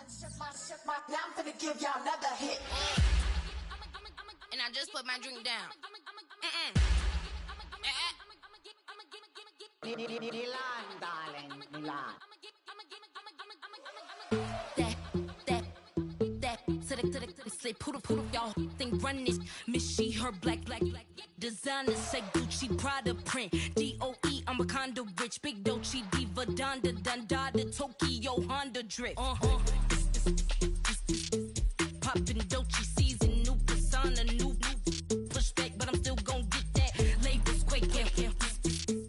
Now I'm finna give y'all another hit. And I just put my drink down. Milan, darling, Milan. Say poodle, y'all think run this. Miss she, her black. Designer say Gucci, Prada print. DOE, I'm a condo rich. Big Dolce, Diva, Donda, Tokyo, Honda drip. Poppin' Dolce season, new persona, new pushback, but I'm still gon' get that. Labels quaking,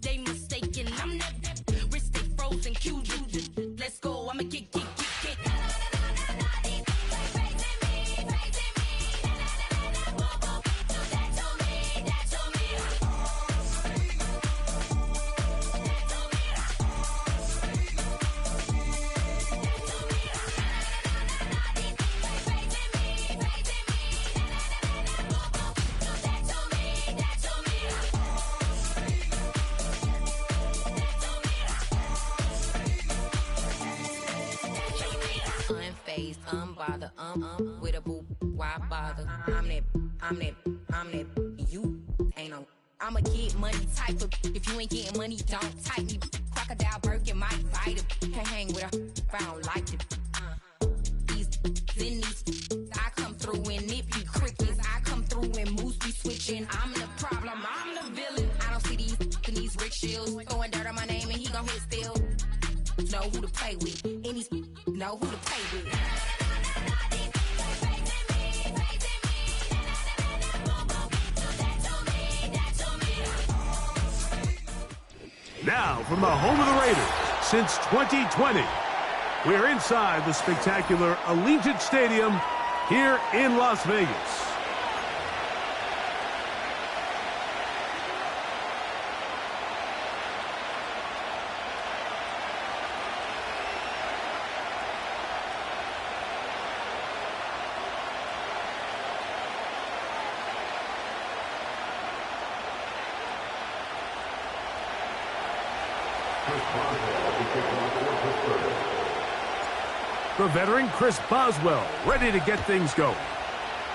they mistaken. I'm that wrist stay frozen, Q. Let's go, I'ma get. Unbothered, with a boo, why bother? I'm that, you ain't no. I'ma get money type of, if you ain't getting money, don't type me. Crocodile Birkin might fight it. Can't hang with her if I don't like it. These, I come through and nip you crickets. I come through and moose be switching. I'm the problem, I'm the villain. I don't see these rich shields throwing dirt on my name and he gon' hit still. Know who to play with, and these know who to play with. Now, from the home of the Raiders, since 2020, we're inside the spectacular Allegiant Stadium here in Las Vegas. The veteran Chris Boswell ready to get things going.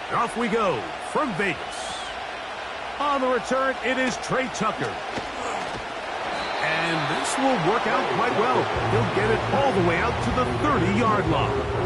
And off we go from Vegas. On the return, it is Trey Tucker. And this will work out quite well. He'll get it all the way out to the 30-yard line.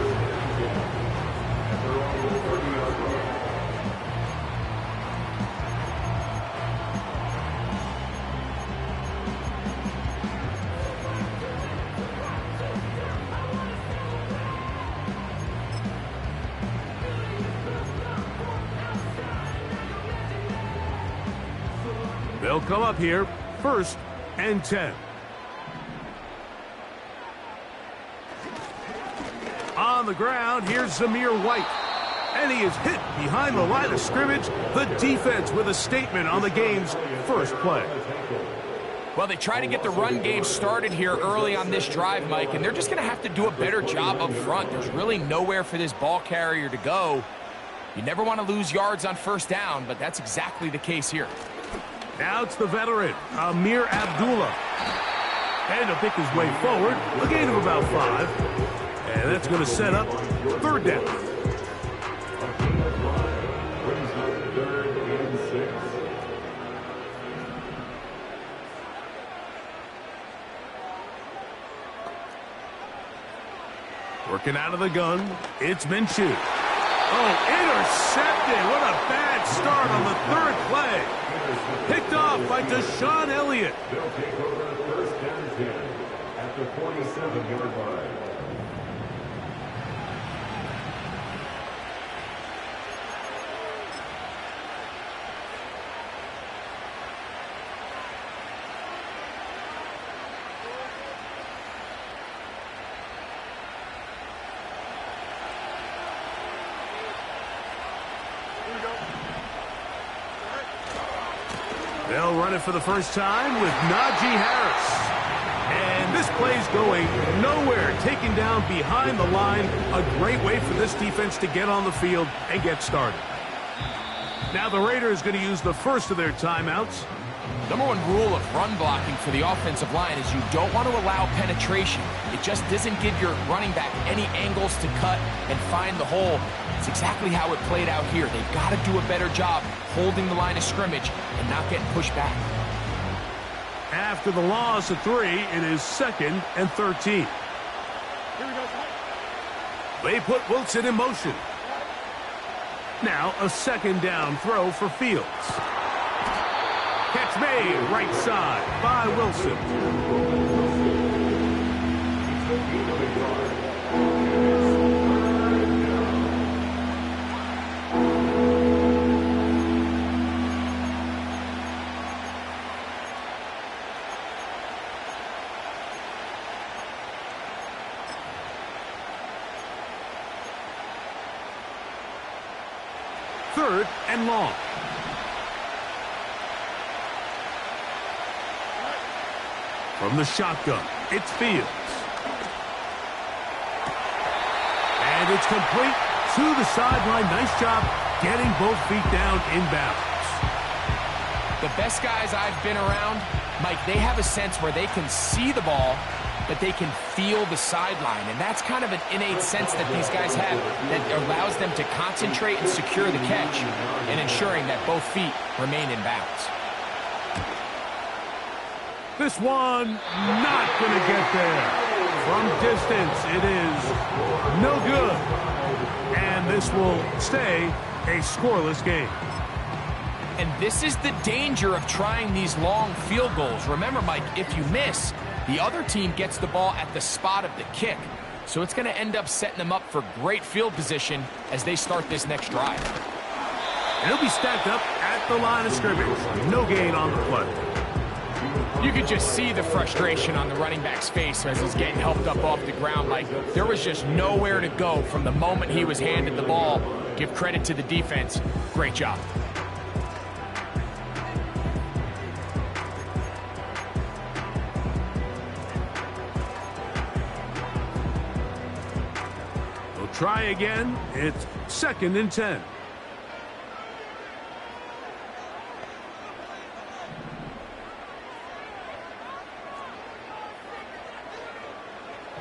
They'll come up here, 1st and 10. On the ground, here's Zamir White. And he is hit behind the line of scrimmage. The defense with a statement on the game's first play. Well, they try to get the run game started here early on this drive, Mike, and they're just going to have to do a better job up front. There's really nowhere for this ball carrier to go. You never want to lose yards on 1st down, but that's exactly the case here. Now it's the veteran, Amir Abdullah. And he'll pick his way forward, a gain of about 5. And that's going to set up 3rd down. Working out of the gun, it's Minshew. Oh, intercepted. What a bad start on the 3rd play. Picked off by Deshaun Elliott. They'll take over 1st and 10 at the 47-yard line. They'll run it for the first time with Najee Harris. And this play's going nowhere, taken down behind the line. A great way for this defense to get on the field and get started. Now the Raiders going to use the first of their timeouts. Number one rule of run blocking for the offensive line is you don't want to allow penetration. It just doesn't give your running back any angles to cut and find the hole. It's exactly how it played out here. They've got to do a better job holding the line of scrimmage and not getting pushed back. After the loss of 3, it is 2nd and 13. They put Wilson in motion. Now a 2nd down throw for Fields. Catch made right side by Wilson. Third and long. From the shotgun, it's Fields. And it's complete to the sideline. Nice job getting both feet down inbounds. The best guys I've been around, Mike, they have a sense where they can see the ball, but they can feel the sideline. And that's kind of an innate sense that these guys have that allows them to concentrate and secure the catch and ensuring that both feet remain in bounds. This one not going to get there. From distance, it is no good. And this will stay a scoreless game. And this is the danger of trying these long field goals. Remember, Mike, if you miss, the other team gets the ball at the spot of the kick. So it's going to end up setting them up for great field position as they start this next drive. And he'll be stacked up at the line of scrimmage. No gain on the play. You could just see the frustration on the running back's face as he's getting helped up off the ground. Like, there was just nowhere to go from the moment he was handed the ball. Give credit to the defense. Great job. We'll try again. It's 2nd and 10.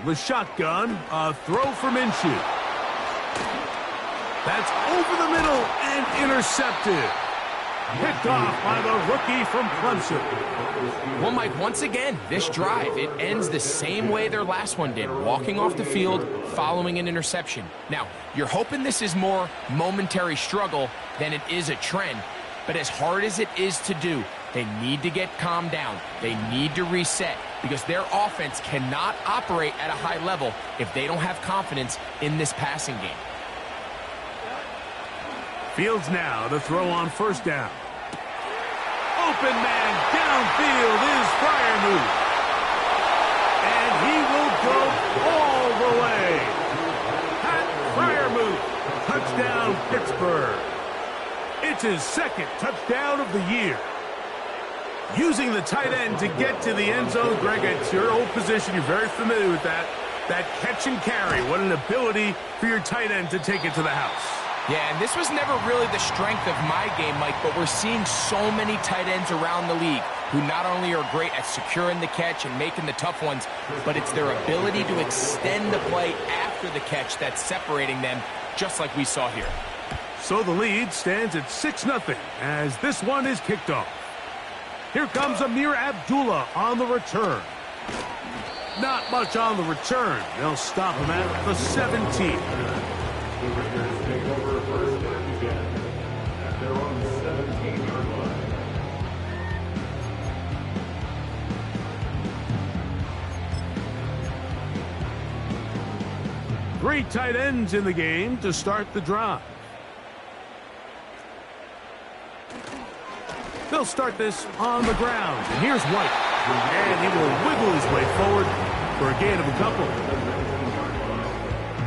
The shotgun, a throw for Minshew. That's over the middle and intercepted. Picked off by the rookie from Clemson. Well, Mike, once again, this drive, it ends the same way their last one did, walking off the field, following an interception. Now, you're hoping this is more momentary struggle than it is a trend, but as hard as it is to do, they need to get calmed down. They need to reset because their offense cannot operate at a high level if they don't have confidence in this passing game. Fields now to throw on 1st down. Open man downfield is Freiermuth. And he will go all the way. Pat Freiermuth, touchdown Pittsburgh. It's his 2nd touchdown of the year. Using the tight end to get to the end zone, Greg, it's your old position. You're very familiar with that. That catch and carry. What an ability for your tight end to take it to the house. Yeah, and this was never really the strength of my game, Mike, but we're seeing so many tight ends around the league who not only are great at securing the catch and making the tough ones, but it's their ability to extend the play after the catch that's separating them, just like we saw here. So the lead stands at 6-0 as this one is kicked off. Here comes Amir Abdullah on the return. Not much on the return. They'll stop him at the 17. Take over 1st and 10 at their own 17-yard line. 3 tight ends in the game to start the drive. They'll start this on the ground. And here's White. And he will wiggle his way forward for a gain of a couple.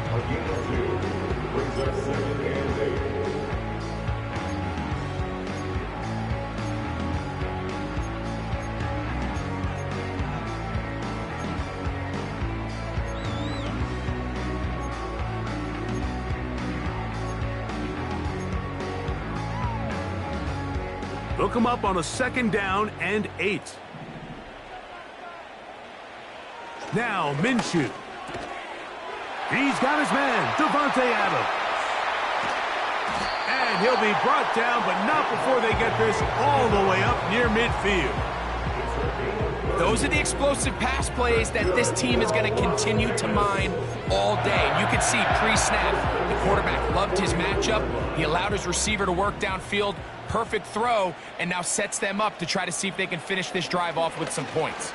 A gain of 2 brings us 2nd and 8. They'll come up on a 2nd down and 8. Now Minshew. He's got his man, Devontae Adams. And he'll be brought down, but not before they get this all the way up near midfield. Those are the explosive pass plays that this team is going to continue to mine all day. And you can see pre-snap, the quarterback loved his matchup. He allowed his receiver to work downfield. Perfect throw, and now sets them up to try to see if they can finish this drive off with some points.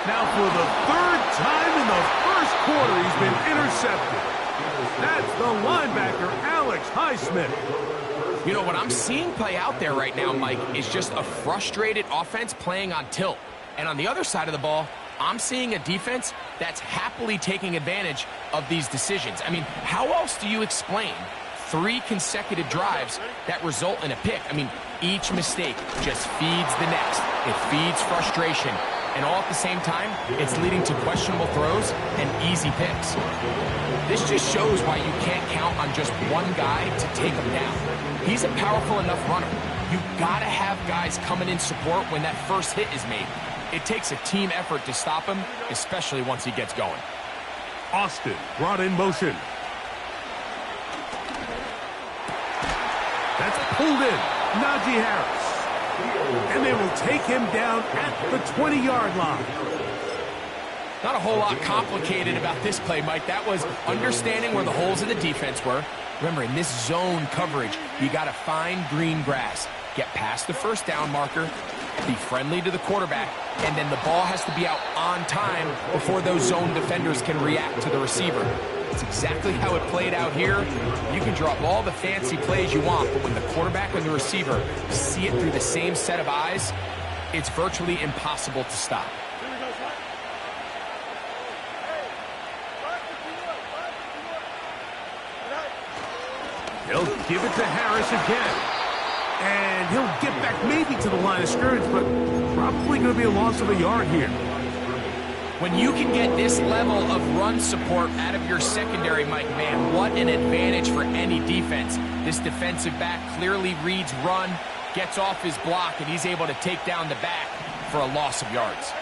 Now for the 3rd time in the first quarter, he's been intercepted. That's the linebacker, Alex Highsmith. You know, what I'm seeing play out there right now, Mike, is just a frustrated offense playing on tilt. And on the other side of the ball, I'm seeing a defense that's happily taking advantage of these decisions. I mean, how else do you explain 3 consecutive drives that result in a pick? I mean, each mistake just feeds the next. It feeds frustration. And all at the same time, it's leading to questionable throws and easy picks. This just shows why you can't count on just one guy to take him down. He's a powerful enough runner. You've got to have guys coming in support when that first hit is made. It takes a team effort to stop him, especially once he gets going. Austin brought in motion. That's pulled in. Najee Harris. And they will take him down at the 20-yard line. Not a whole lot complicated about this play, Mike. That was understanding where the holes of the defense were. Remember, in this zone coverage, you got to find green grass. Get past the 1st down marker, be friendly to the quarterback, and then the ball has to be out on time before those zone defenders can react to the receiver. It's exactly how it played out here. You can draw up all the fancy plays you want, but when the quarterback and the receiver see it through the same set of eyes, it's virtually impossible to stop. He'll give it to Harris again. And he'll get back maybe to the line of scrimmage, but probably going to be a loss of a yard here. When you can get this level of run support out of your secondary, Mike, man, what an advantage for any defense. This defensive back clearly reads run, gets off his block, and he's able to take down the back for a loss of yards.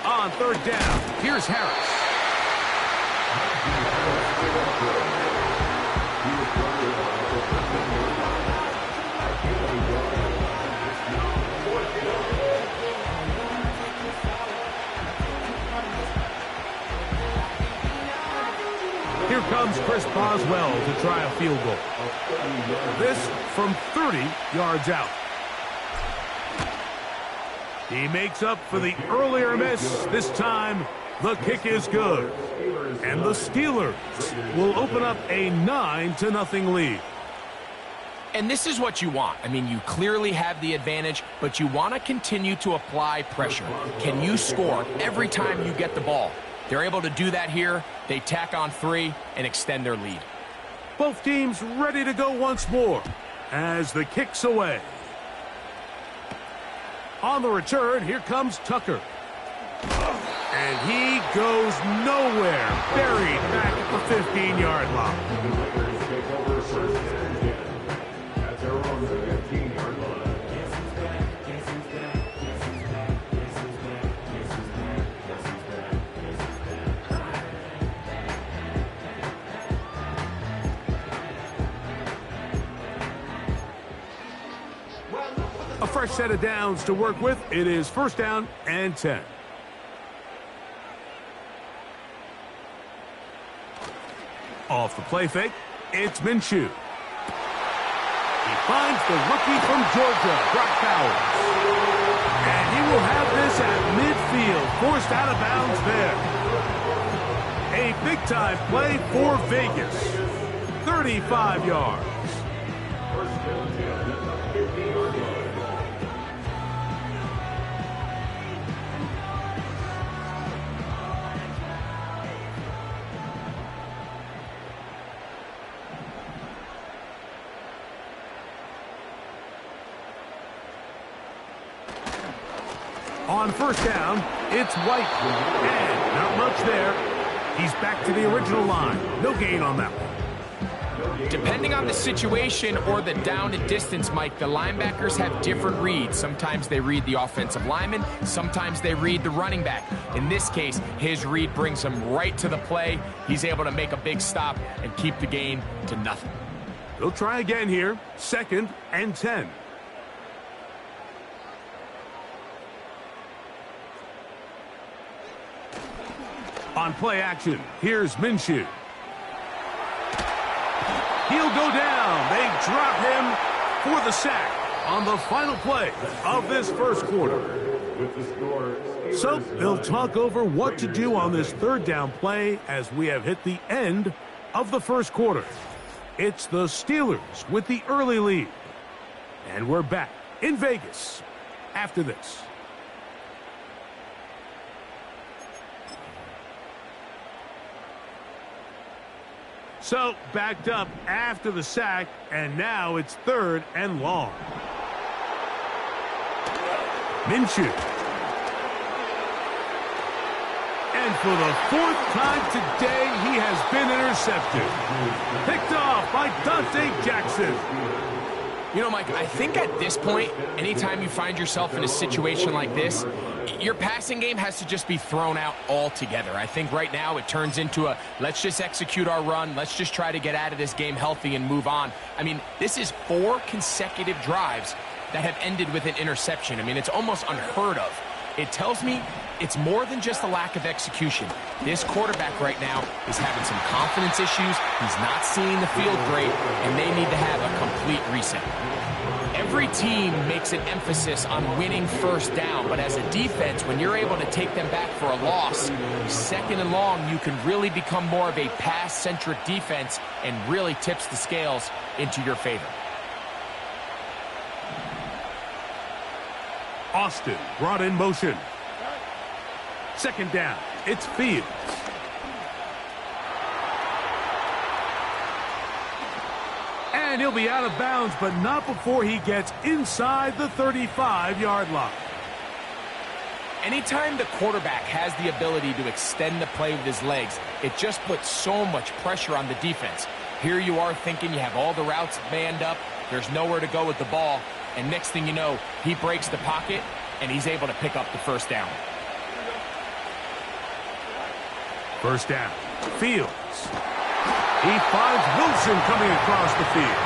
On 3rd down, here's Harris. Here comes Chris Boswell to try a field goal. This from 30 yards out. He makes up for the earlier miss. This time, the kick is good. And the Steelers will open up a 9-0 lead. And this is what you want. I mean, you clearly have the advantage, but you want to continue to apply pressure. Can you score every time you get the ball? They're able to do that here. They tack on 3 and extend their lead. Both teams ready to go once more as the kick's away. On the return, here comes Tucker. And he goes nowhere. Buried back at the 15-yard line. A fresh set of downs to work with. It is 1st down and 10. Off the play fake, it's Minshew. He finds the rookie from Georgia, Brock Bowers. And he will have this at midfield, forced out of bounds there. A big-time play for Vegas. 35 yards. On 1st down, it's White. And not much there. He's back to the original line. No gain on that one. Depending on the situation or the down and distance, Mike, the linebackers have different reads. Sometimes they read the offensive lineman, sometimes they read the running back. In this case, his read brings him right to the play. He's able to make a big stop and keep the gain to nothing. They'll try again here. 2nd and 10. On play action, here's Minshew. He'll go down. They drop him for the sack on the final play of this first quarter. With the score, So they'll talk over what to do on this 3rd down play as we have hit the end of the first quarter. It's the Steelers with the early lead. And we're back in Vegas after this. So, backed up after the sack, and now it's 3rd and long. Minshew. And for the 4th time today, he has been intercepted. Picked off by Dante Jackson. You know, Mike, I think at this point, anytime you find yourself in a situation like this, your passing game has to just be thrown out altogether. I think right now it turns into a, let's just execute our run, let's just try to get out of this game healthy and move on. I mean, this is 4 consecutive drives that have ended with an interception. I mean, it's almost unheard of. It tells me it's more than just a lack of execution. This quarterback right now is having some confidence issues. He's not seeing the field great, and they need to have a complete reset. Every team makes an emphasis on winning first down, but as a defense, when you're able to take them back for a loss, 2nd and long, you can really become more of a pass-centric defense and really tips the scales into your favor. Austin brought in motion. 2nd down. It's Fields. And he'll be out of bounds, but not before he gets inside the 35-yard line. Anytime the quarterback has the ability to extend the play with his legs, it just puts so much pressure on the defense. Here you are thinking you have all the routes manned up, there's nowhere to go with the ball, and next thing you know, he breaks the pocket, and he's able to pick up the 1st down. 1st down. Fields. He finds Wilson coming across the field.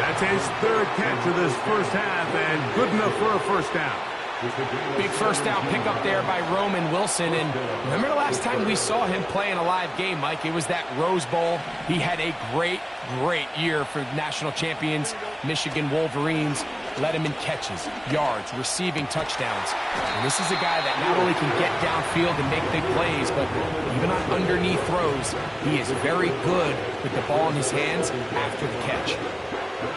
That's his 3rd catch of this first half, and good enough for a 1st down. Big 1st down pickup there by Roman Wilson. And remember the last time we saw him play in a live game, Mike? It was that Rose Bowl. He had a great year for national champions, Michigan Wolverines. Led him in catches, yards, receiving touchdowns. And this is a guy that not only can get downfield and make big plays, but even on underneath throws, he is very good with the ball in his hands after the catch.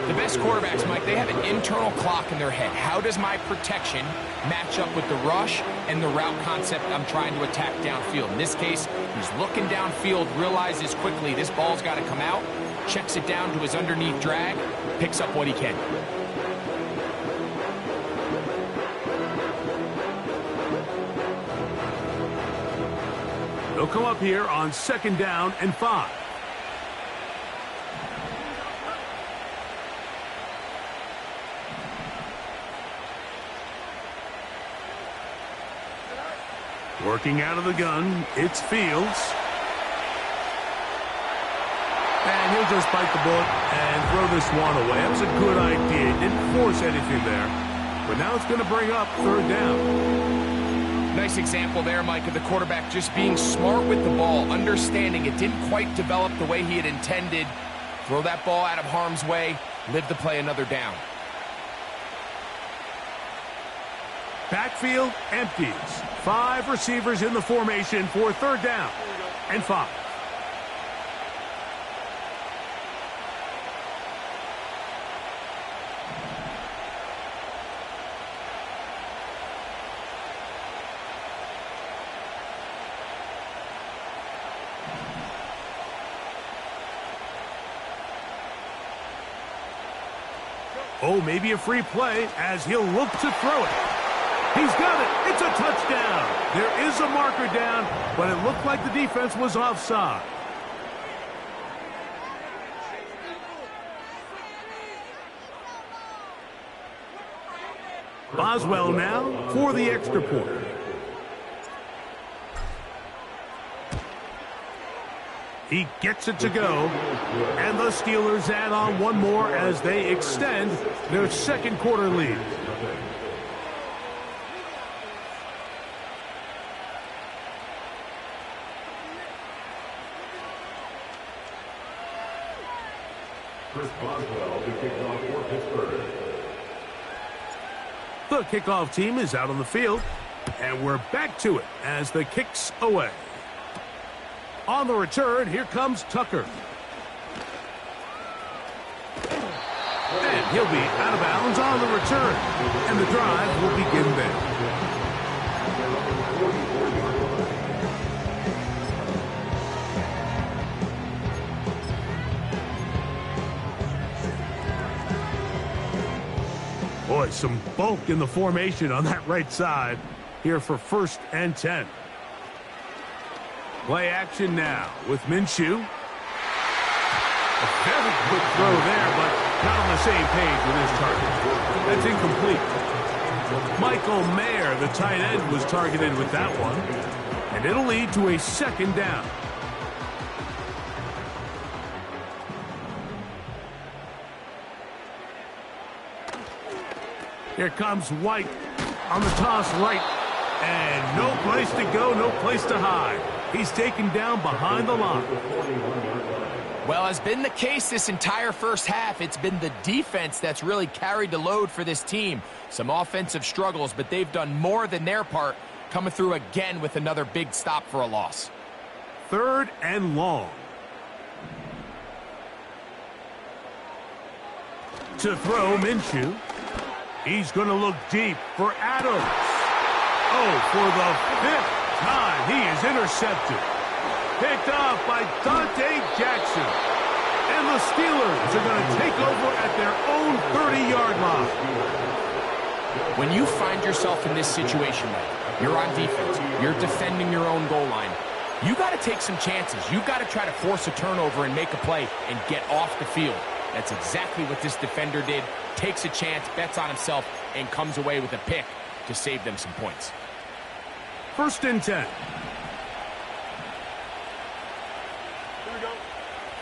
The best quarterbacks, Mike, they have an internal clock in their head. How does my protection match up with the rush and the route concept I'm trying to attack downfield? In this case, he's looking downfield, realizes quickly this ball's got to come out, checks it down to his underneath drag, picks up what he can. They'll come up here on 2nd down and 5. Working out of the gun, it's Fields. And he'll just bite the bullet and throw this one away. That was a good idea. He didn't force anything there. But now it's going to bring up 3rd down. Nice example there, Mike, of the quarterback just being smart with the ball, understanding it didn't quite develop the way he had intended. Throw that ball out of harm's way, live to play another down. Backfield empties. 5 receivers in the formation for 3rd down and 5. Oh, maybe a free play as he'll look to throw it. He's got it. It's a touchdown. There is a marker down, but it looked like the defense was offside. Boswell now for the extra point. He gets it to go, and the Steelers add on one more as they extend their second quarter lead. Chris Boswell to kick off for Pittsburgh. The kickoff team is out on the field, and we're back to it as the kick's away. On the return, here comes Tucker. And he'll be out of bounds on the return, and the drive will begin there. Boy, some bulk in the formation on that right side here for 1st and 10. Play action now with Minshew. A very quick throw there, but not on the same page with his target. That's incomplete. Michael Mayer, the tight end, was targeted with that one, and it'll lead to a 2nd down. Here comes White on the toss right. And no place to go, no place to hide. He's taken down behind the line. Well, as been the case this entire first half, it's been the defense that's really carried the load for this team. Some offensive struggles, but they've done more than their part, coming through again with another big stop for a loss. 3rd and long. To throw, Minshew. He's going to look deep for Adams. Oh, for the 5th time, he is intercepted. Picked off by Dante Jackson. And the Steelers are going to take over at their own 30-yard line. When you find yourself in this situation, you're on defense, you're defending your own goal line, you got to take some chances. You've got to try to force a turnover and make a play and get off the field. That's exactly what this defender did. Takes a chance, bets on himself, and comes away with a pick to save them some points. 1st and 10.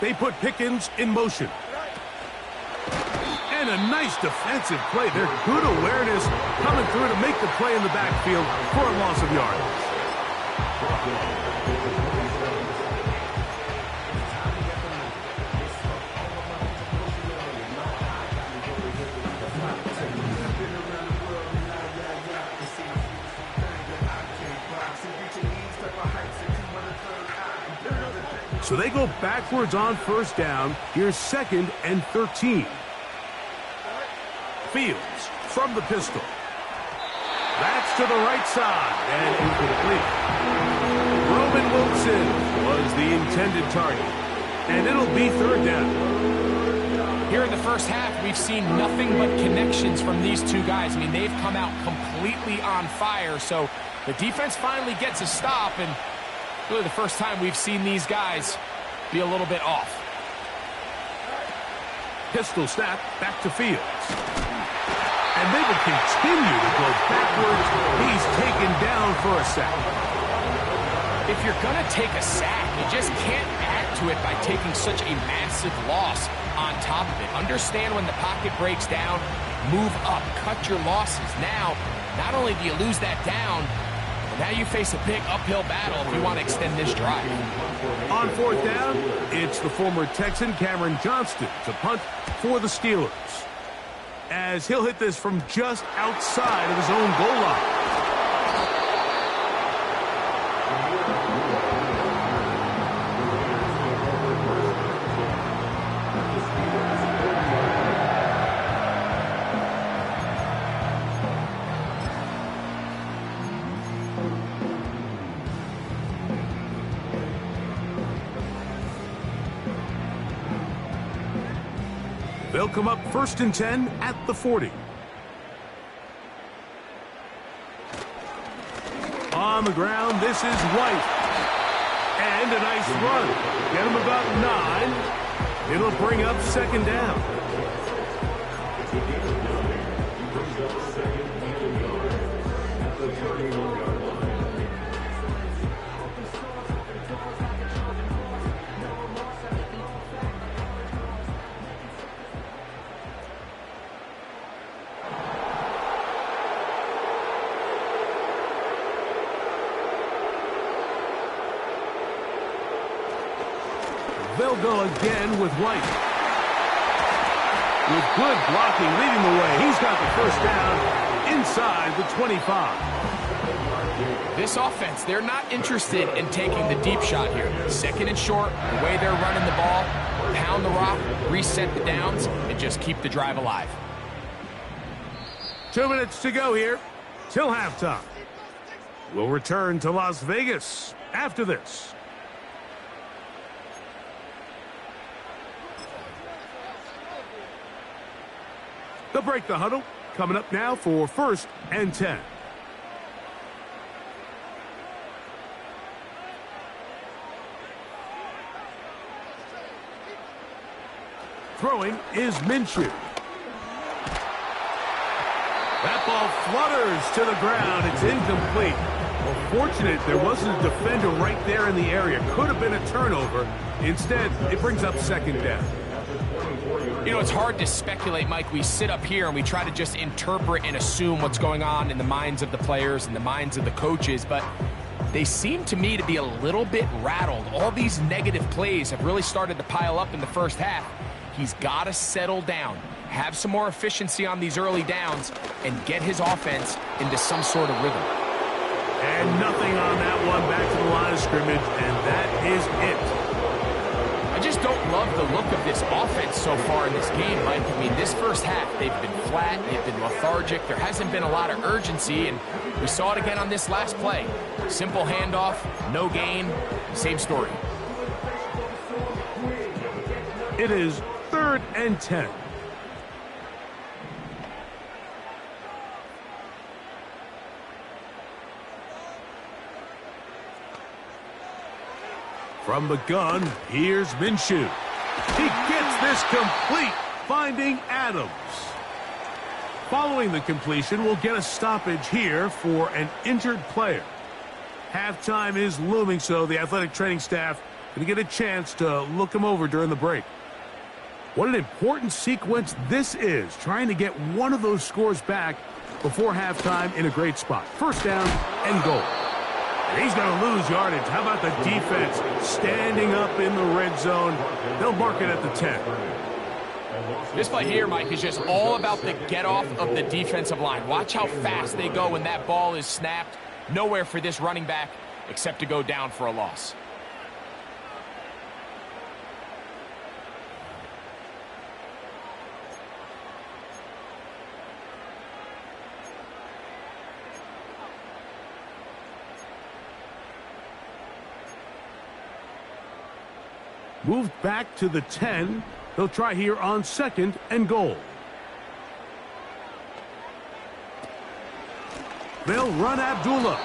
They put Pickens in motion. And a nice defensive play. They're good awareness coming through to make the play in the backfield for a loss of yardage. So they go backwards on 1st down. Here's 2nd and 13. Fields from the pistol. That's to the right side and incomplete. Roman Wilson was the intended target. And it'll be 3rd down. Here in the first half, we've seen nothing but connections from these two guys. I mean, they've come out completely on fire. So the defense finally gets a stop, and really the first time we've seen these guys be a little bit off. Pistol snap back to Fields. And they will continue to go backwards. He's taken down for a sack. If you're going to take a sack, you just can't add to it by taking such a massive loss on top of it. Understand when the pocket breaks down, move up, cut your losses. Now, not only do you lose that down, now you face a big uphill battle if you want to extend this drive. On 4th down, it's the former Texan Cameron Johnston to punt for the Steelers, as he'll hit this from just outside of his own goal line. They'll come up 1st and 10 at the 40. On the ground, this is White. And a nice run. Get him about 9. It'll bring up 2nd down. They'll go again with White. With good blocking leading the way, he's got the first down inside the 25. This offense, they're not interested in taking the deep shot here. Second and short, the way they're running the ball, pound the rock, reset the downs, and just keep the drive alive. 2 minutes to go here till halftime. We'll return to Las Vegas after this. They'll break the huddle. Coming up now for 1st and 10. Throwing is Minshew. That ball flutters to the ground. It's incomplete. Well, fortunate there wasn't a defender right there in the area. Could have been a turnover. Instead, it brings up 2nd down. You know, it's hard to speculate, Mike. We sit up here and we try to just interpret and assume what's going on in the minds of the players and the minds of the coaches, but they seem to me to be a little bit rattled. All these negative plays have really started to pile up in the first half. He's got to settle down, have some more efficiency on these early downs, and get his offense into some sort of rhythm. And nothing on that one, back to the line of scrimmage, and that is it. I just don't love the look of this offense so far in this game, Mike. I mean, this first half, they've been flat, they've been lethargic, there hasn't been a lot of urgency, and we saw it again on this last play. Simple handoff, no gain, same story. It is 3rd and 10. From the gun, here's Minshew. He gets this complete, finding Adams. Following the completion, we'll get a stoppage here for an injured player. Halftime is looming, so the athletic training staff going to get a chance to look him over during the break. What an important sequence this is, trying to get one of those scores back before halftime in a great spot. 1st down and goal. He's going to lose yardage. How about the defense standing up in the red zone? They'll mark it at the 10. This play here, Mike, is just all about the get-off of the defensive line. Watch how fast they go when that ball is snapped. Nowhere for this running back except to go down for a loss. Moved back to the 10. They'll try here on 2nd and goal. They'll run Abdullah.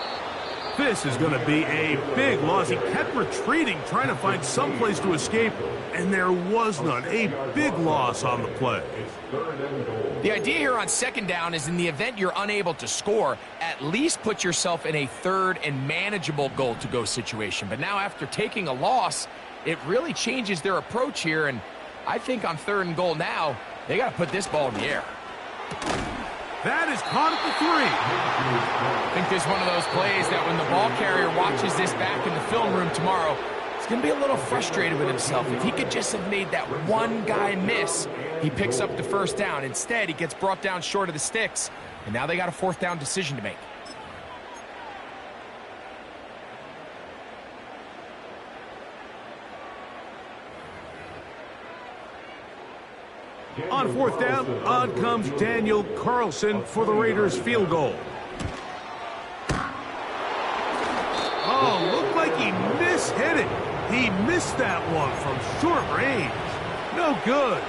This is going to be a big loss. He kept retreating, trying to find some place to escape, and there was none. A big loss on the play. The idea here on 2nd down is in the event you're unable to score, at least put yourself in a 3rd and manageable goal-to-go situation. But now after taking a loss, it really changes their approach here, and I think on 3rd and goal now, they got to put this ball in the air. That is caught at the 3. I think this is one of those plays that when the ball carrier watches this back in the film room tomorrow, he's going to be a little frustrated with himself. If he could just have made that one guy miss, he picks up the 1st down. Instead, he gets brought down short of the sticks, and now they got a 4th down decision to make. On 4th down, on comes Daniel Carlson for the Raiders field goal. Oh, looked like he mishit it. He missed that one from short range. No good.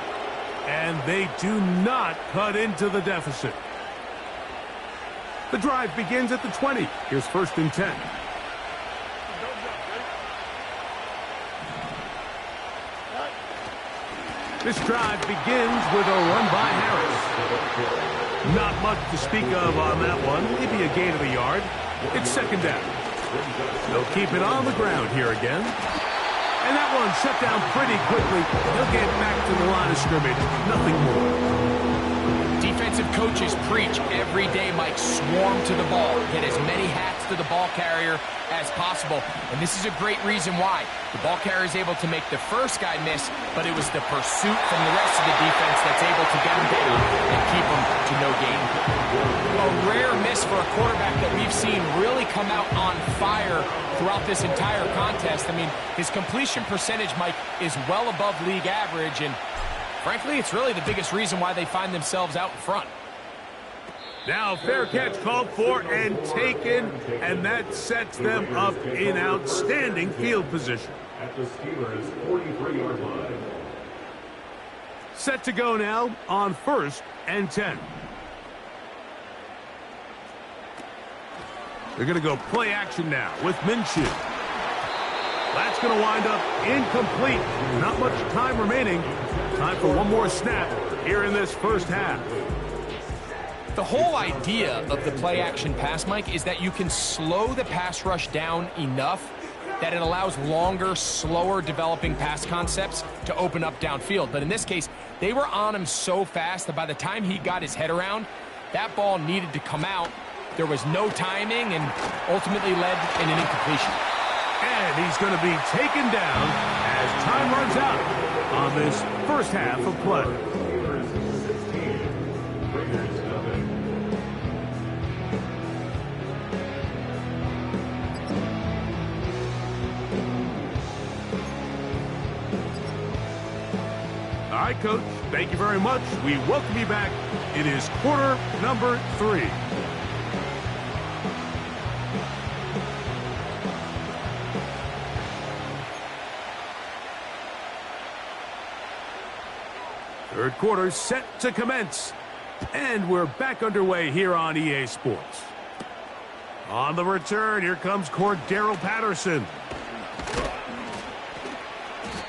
And they do not cut into the deficit. The drive begins at the 20. Here's 1st and 10. This drive begins with a run by Harris. Not much to speak of on that one. Maybe a gain of a yard. It's second down. They'll keep it on the ground here again. And that one shut down pretty quickly. They'll get back to the line of scrimmage. Nothing more. Defensive coaches preach every day, Mike, swarm to the ball. Get as many hats to the ball carrier as possible. And this is a great reason why. The ball carrier is able to make the first guy miss, but it was the pursuit from the rest of the defense that's able to get him down and keep him to no gain. A rare miss for a quarterback that we've seen really come out on fire throughout this entire contest. I mean, his completion percentage, Mike, is well above league average, and frankly, it's really the biggest reason why they find themselves out in front. Now fair catch called for and taken, and that sets them up in outstanding field position. At the Steelers' 43-yard line. Set to go now on 1st and 10. They're going to go play action now with Minshew. That's going to wind up incomplete. Not much time remaining. Time for one more snap here in this first half. The whole idea of the play-action pass, Mike, is that you can slow the pass rush down enough that it allows longer, slower developing pass concepts to open up downfield. But in this case, they were on him so fast that by the time he got his head around, that ball needed to come out. There was no timing and ultimately led in an incompletion. And he's going to be taken down as time runs out on this first half of play. Steelers 16, Raiders nothing. All right, Coach, thank you very much. We welcome you back. It is quarter number 3. Third quarter set to commence. And we're back underway here on EA Sports. On the return, here comes Cordero Patterson.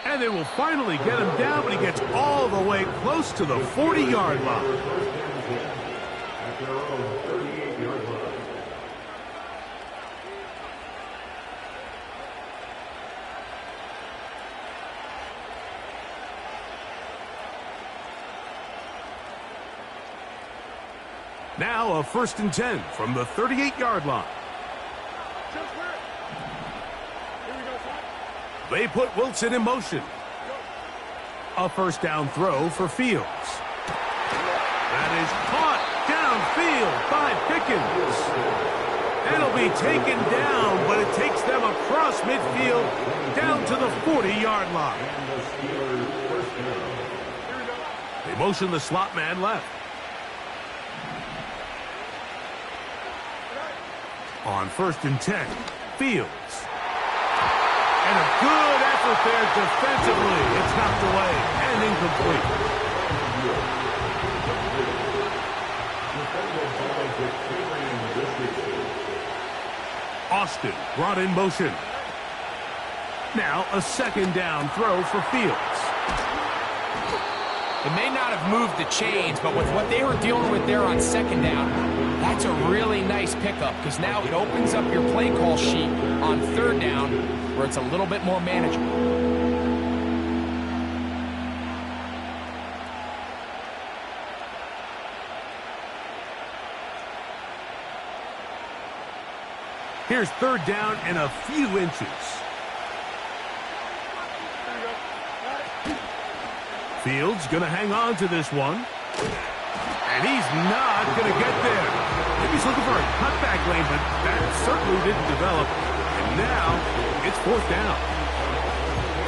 And they will finally get him down, but he gets all the way close to the 40-yard line. At their own 38-yard line. Now a 1st and 10 from the 38-yard line. They put Wilson in motion. A first down throw for Fields. That is caught downfield by Pickens. It'll be taken down, but it takes them across midfield down to the 40-yard line. They motion the slot man left. On 1st and 10, Fields. And a good effort there defensively. It's knocked away and incomplete. Austin brought in motion. Now a 2nd down throw for Fields. It may not have moved the chains, but with what they were dealing with there on 2nd down, that's a really nice pickup because now it opens up your play call sheet on 3rd down where it's a little bit more manageable. Here's 3rd down and a few inches. Fields going to hang on to this one. And he's not going to get there. Maybe he's looking for a cutback lane, but that certainly didn't develop. And now it's 4th down.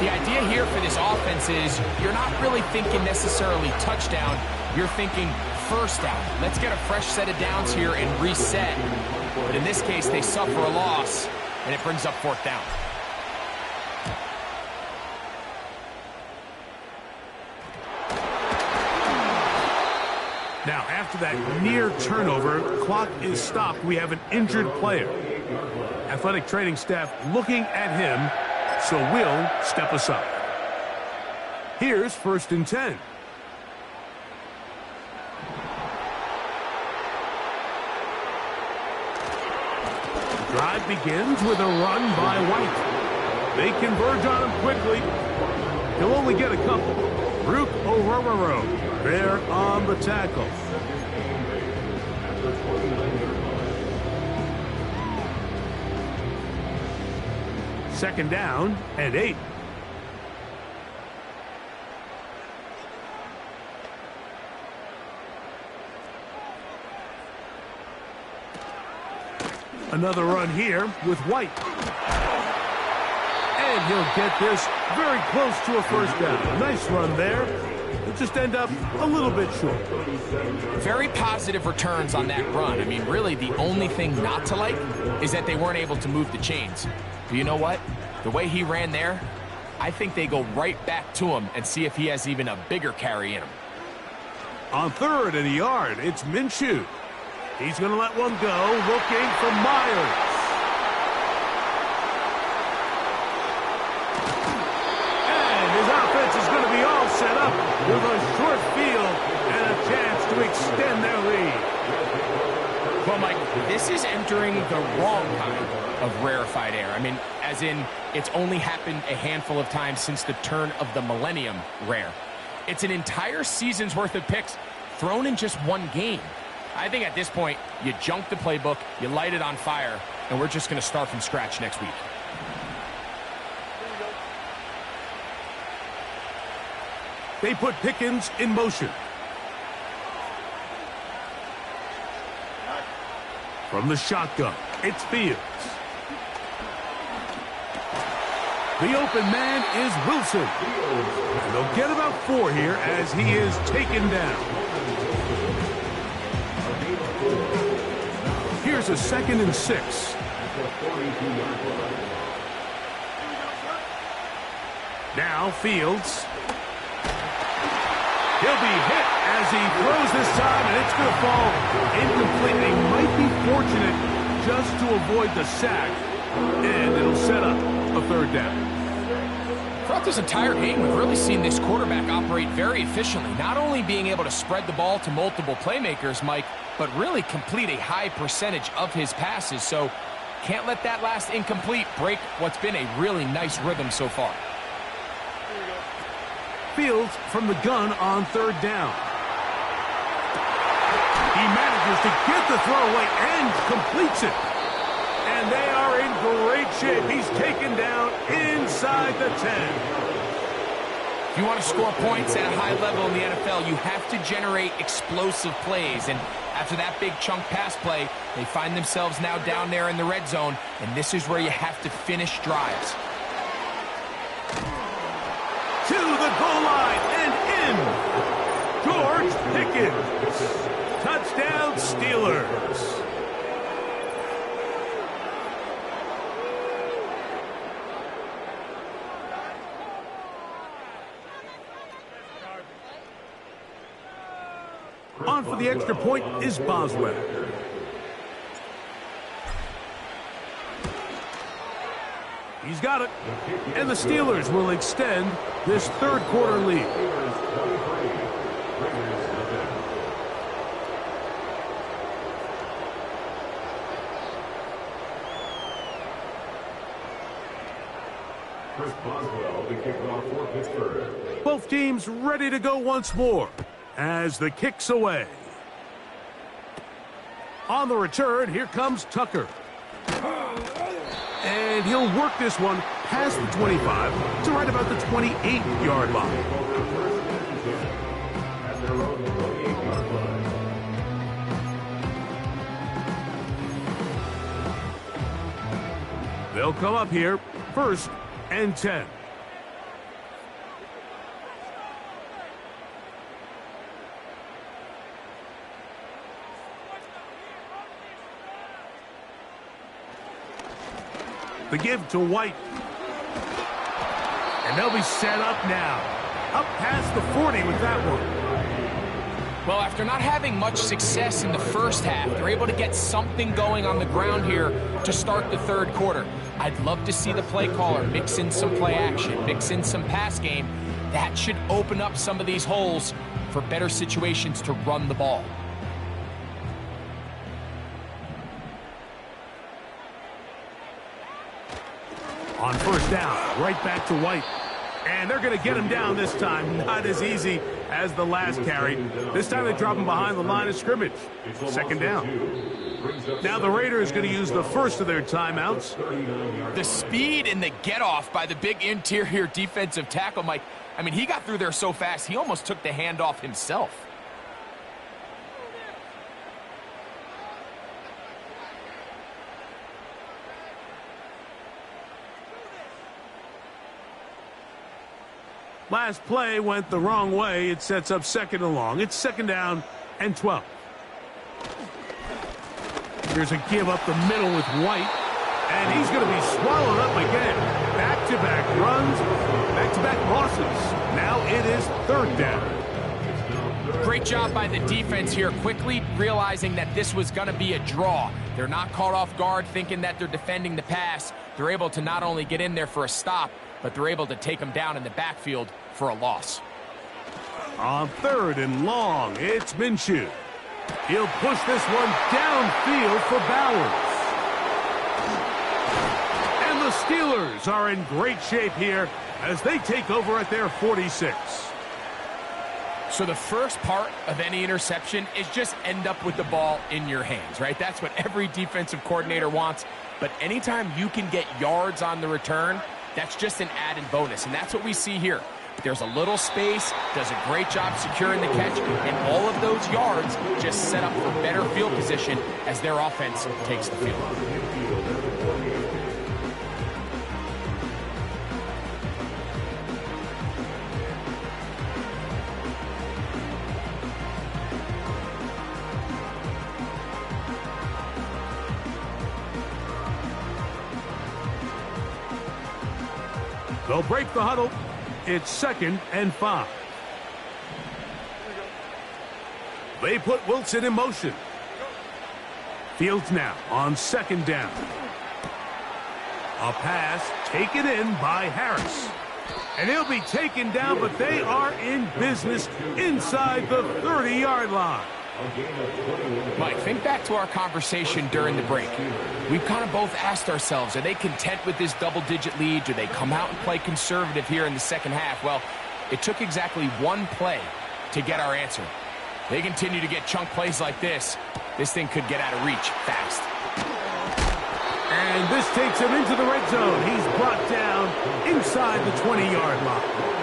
The idea here for this offense is you're not really thinking necessarily touchdown. You're thinking 1st down. Let's get a fresh set of downs here and reset. But in this case, they suffer a loss, and it brings up 4th down. Now, after that near turnover, clock is stopped. We have an injured player. Athletic training staff looking at him, so we'll step aside. Here's 1st and 10. Drive begins with a run by White. They converge on him quickly. He'll only get a couple. Rook Orororo there on the tackle. Second down and 8. Another run here with White. And he'll get this very close to a first down. Nice run there. He'll just end up a little bit short. Very positive returns on that run. I mean, really, the only thing not to like is that they weren't able to move the chains. But you know what? The way he ran there, I think they go right back to him and see if he has even a bigger carry in him. On 3rd and a yard, it's Minshew. He's going to let one go, looking for Myers. And his offense is going to be all set up with a short field and a chance to extend their lead. Well, Mike, this is entering the wrong kind of rarefied air. I mean, as in, it's only happened a handful of times since the turn of the millennium rare. It's an entire season's worth of picks thrown in just one game. I think at this point, you junk the playbook, you light it on fire, and we're just going to start from scratch next week. They put Pickens in motion. From the shotgun, it's Fields. The open man is Wilson. And they'll get about 4 here as he is taken down. Here's a 2nd and 6. Now Fields. He'll be hit as he throws this time, and it's going to fall incomplete. They might be fortunate just to avoid the sack, and it'll set up a 3rd down. Throughout this entire game, we've really seen this quarterback operate very efficiently, not only being able to spread the ball to multiple playmakers, Mike, but really complete a high percentage of his passes. So can't let that last incomplete break what's been a really nice rhythm so far. Fields from the gun on 3rd down. He manages to get the throw away and completes it. And they are in great shape. He's taken down inside the 10. If you want to score points at a high level in the NFL, you have to generate explosive plays. And after that big chunk pass play, they find themselves now down there in the red zone. And this is where you have to finish drives. To the goal line and in. George Pickens. Touchdown Steelers. On for the extra point is Boswell. He's got it. And the Steelers will extend this 3rd quarter lead. Chris Boswell, the kickoff for Pittsburgh. Both teams ready to go once more as the kick's away. On the return, here comes Tucker. And he'll work this one past the 25 to right about the 28-yard line. They'll come up here, 1st and 10. The give to White. And they'll be set up now. Up past the 40 with that one. Well, after not having much success in the first half, they're able to get something going on the ground here to start the 3rd quarter. I'd love to see the play caller mix in some play action, mix in some pass game. That should open up some of these holes for better situations to run the ball. On first down, right back to White. And they're going to get him down this time. Not as easy as the last carry. This time they drop him behind the line of scrimmage. Second down. Now the Raiders going to use the first of their timeouts. The speed and the get-off by the big interior defensive tackle, Mike. I mean, he got through there so fast, he almost took the handoff himself. Last play went the wrong way. It sets up second and long. It's second down and 12. Here's a give up the middle with White. And he's going to be swallowed up again. Back-to-back runs, back-to-back losses. Now it is third down. Great job by the defense here, quickly realizing that this was going to be a draw. They're not caught off guard thinking that they're defending the pass. They're able to not only get in there for a stop, but they're able to take them down in the backfield for a loss. On third and long, it's Minshew. He'll push this one downfield for Bowers. And the Steelers are in great shape here as they take over at their 46. So the first part of any interception is just end up with the ball in your hands, right? That's what every defensive coordinator wants. But anytime you can get yards on the return, that's just an added bonus, and that's what we see here. There's a little space, does a great job securing the catch, and all of those yards just set up for better field position as their offense takes the field. They'll break the huddle. It's second and 5. They put Wilson in motion. Fields now on second down. A pass taken in by Harris. And he'll be taken down, but they are in business inside the 30-yard line. Mike, think back to our conversation during the break. We've kind of both asked ourselves, are they content with this double-digit lead? Do they come out and play conservative here in the second half? Well, it took exactly one play to get our answer. They continue to get chunk plays like this. This thing could get out of reach fast. And this takes him into the red zone. He's brought down inside the 20-yard line.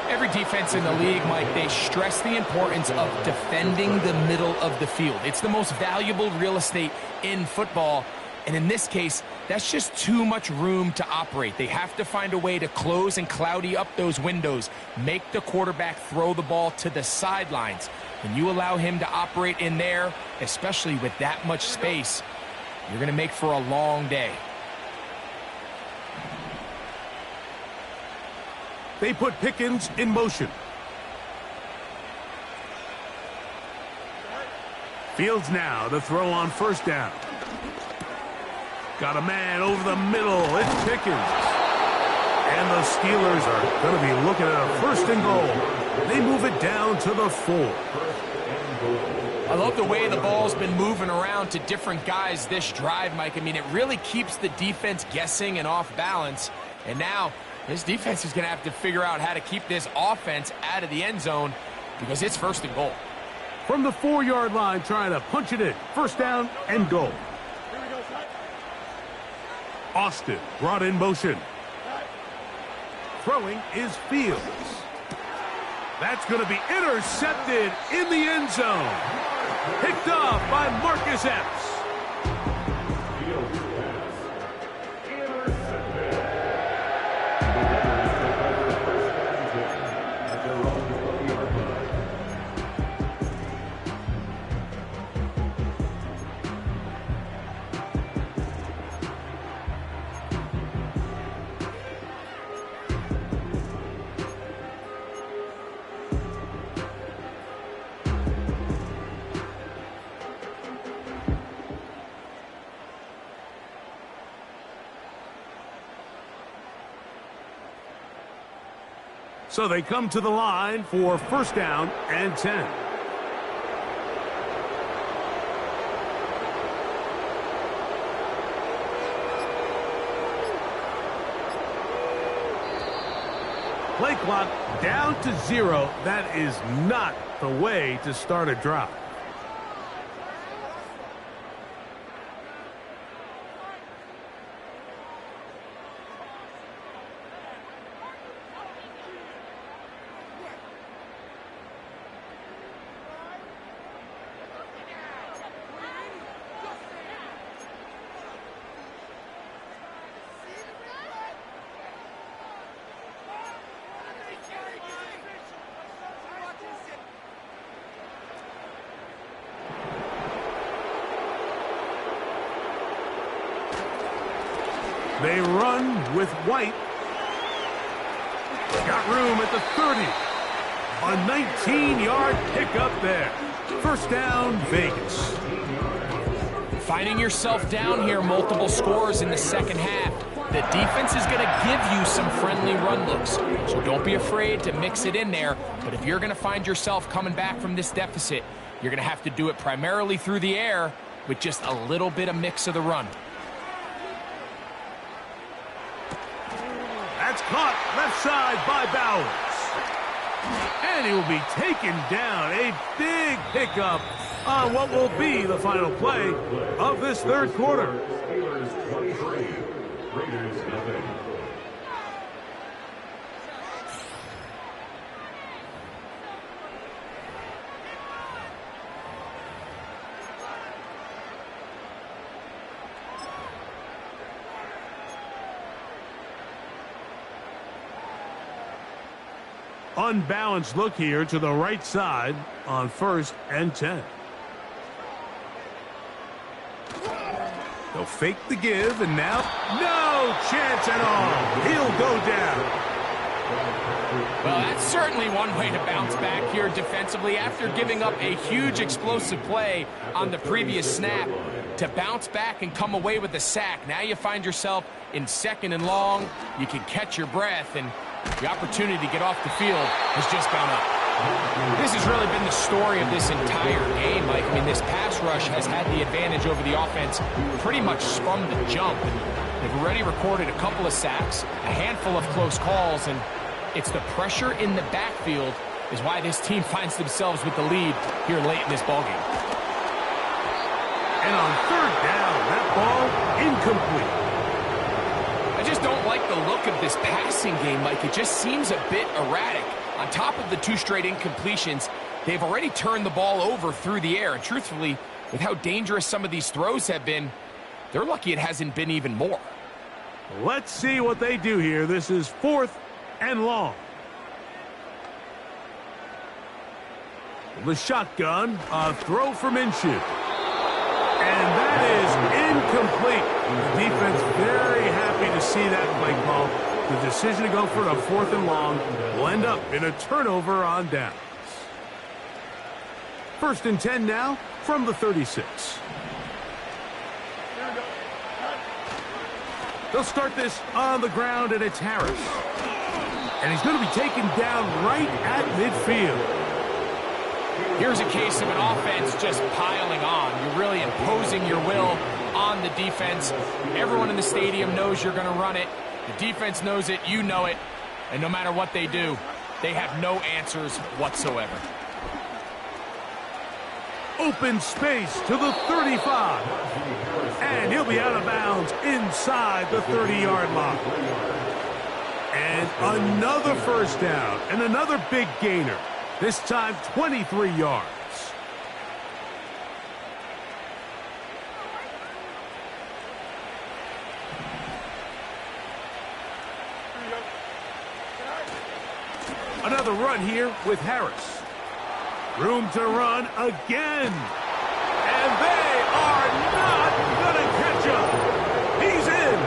Every defense in the league, Mike, they stress the importance of defending the middle of the field. It's the most valuable real estate in football. And in this case, that's just too much room to operate. They have to find a way to close and cloudy up those windows, make the quarterback throw the ball to the sidelines. When you allow him to operate in there, especially with that much space, you're going to make for a long day. They put Pickens in motion. Fields now to throw on first down. Got a man over the middle. It's Pickens. And the Steelers are going to be looking at a first and goal. They move it down to the 4. I love the way the ball's been moving around to different guys this drive, Mike. I mean, it really keeps the defense guessing and off balance. And now this defense is going to have to figure out how to keep this offense out of the end zone because it's first and goal. From the 4-yard line, trying to punch it in. First down and goal. Austin brought in motion. Throwing is Fields. That's going to be intercepted in the end zone. Picked off by Marcus Epps. So they come to the line for first down and 10. Play clock down to 0. That is not the way to start a drive. They run with White. Got room at the 30. A 19-yard pickup there. First down, Vegas. Finding yourself down here, multiple scores in the second half. The defense is going to give you some friendly run looks, so don't be afraid to mix it in there. But if you're going to find yourself coming back from this deficit, you're going to have to do it primarily through the air with just a little bit of mix of the run. That's caught left side by Bowers. And he will be taken down. A big pickup on what will be the final play of this third quarter. Steelers 23, Raiders nothing. Unbalanced look here to the right side on first and 10. They'll fake the give, and now no chance at all. He'll go down. Well, that's certainly one way to bounce back here defensively after giving up a huge explosive play on the previous snap. To bounce back and come away with a sack. Now you find yourself in second and long. You can catch your breath, and the opportunity to get off the field has just gone up. This has really been the story of this entire game, Mike. I mean, this pass rush has had the advantage over the offense pretty much from the jump. And they've already recorded a couple of sacks, a handful of close calls, and it's the pressure in the backfield is why this team finds themselves with the lead here late in this ballgame. And on third down, that ball incomplete. I just don't like the look of this passing game, Mike. It just seems a bit erratic. On top of the 2 straight incompletions, they've already turned the ball over through the air. And truthfully, with how dangerous some of these throws have been, they're lucky it hasn't been even more. Let's see what they do here. This is fourth and long. The shotgun, a throw for Minshew. And that is incomplete. The defense very happy to see that play call. The decision to go for it on fourth and long will end up in a turnover on downs. First and 10 now from the 36. They'll start this on the ground, and it's Harris. And he's going to be taken down right at midfield. Here's a case of an offense just piling on. You're really imposing your will on the defense. Everyone in the stadium knows you're going to run it. The defense knows it, you know it. And no matter what they do, they have no answers whatsoever. Open space to the 35. And he'll be out of bounds inside the 30-yard line. And another first down and another big gainer. This time 23 yards. Another run here with Harris. Room to run again. And they are not going to catch him. He's in.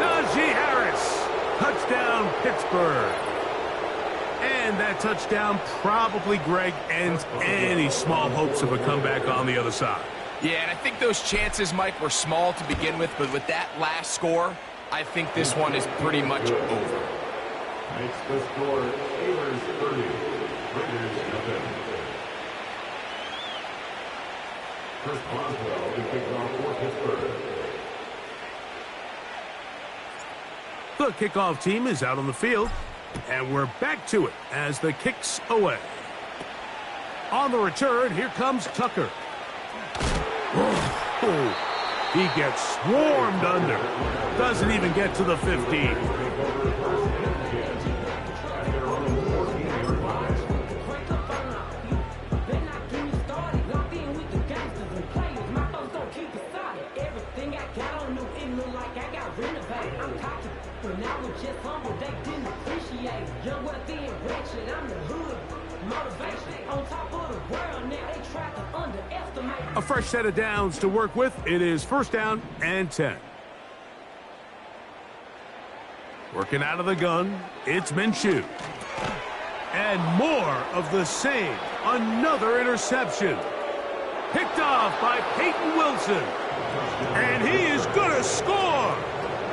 Najee Harris. Touchdown, Pittsburgh. And that touchdown probably, Greg, ends any small hopes of a comeback on the other side. Yeah, and I think those chances, Mike, were small to begin with, but with that last score, I think this one is pretty much over. Makes the score Steelers 30, Raiders nothing. Chris Boswell to kick off for Pittsburgh. The kickoff team is out on the field, and we're back to it as the kick's away. On the return, here comes Tucker. Oh, he gets swarmed under. Doesn't even get to the 15. A fresh set of downs to work with. It is 1st down and 10. Working out of the gun, it's Minshew. And more of the same. Another interception. Picked off by Peyton Wilson. And he is going to score.